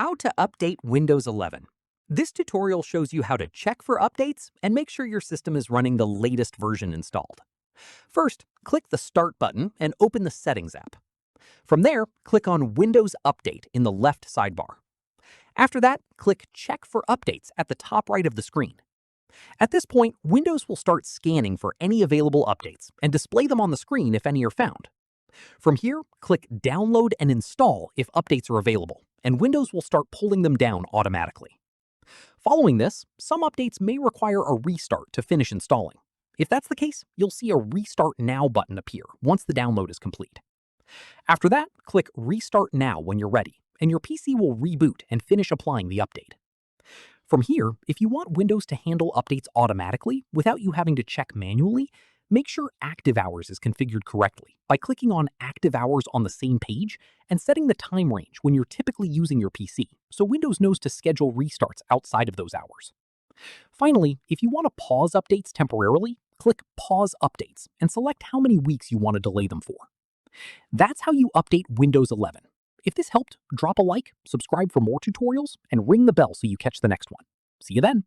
How to update Windows 11. This tutorial shows you how to check for updates and make sure your system is running the latest version installed. First, click the Start button and open the Settings app. From there, click on Windows Update in the left sidebar. After that, click Check for Updates at the top right of the screen. At this point, Windows will start scanning for any available updates and display them on the screen if any are found. From here, click Download and Install if updates are available, and Windows will start pulling them down automatically. Following this, some updates may require a restart to finish installing. If that's the case, you'll see a Restart Now button appear once the download is complete. After that, click Restart Now when you're ready, and your PC will reboot and finish applying the update. From here, if you want Windows to handle updates automatically without you having to check manually, make sure Active Hours is configured correctly by clicking on Active Hours on the same page and setting the time range when you're typically using your PC, so Windows knows to schedule restarts outside of those hours. Finally, if you want to pause updates temporarily, click Pause Updates and select how many weeks you want to delay them for. That's how you update Windows 11. If this helped, drop a like, subscribe for more tutorials, and ring the bell so you catch the next one. See you then!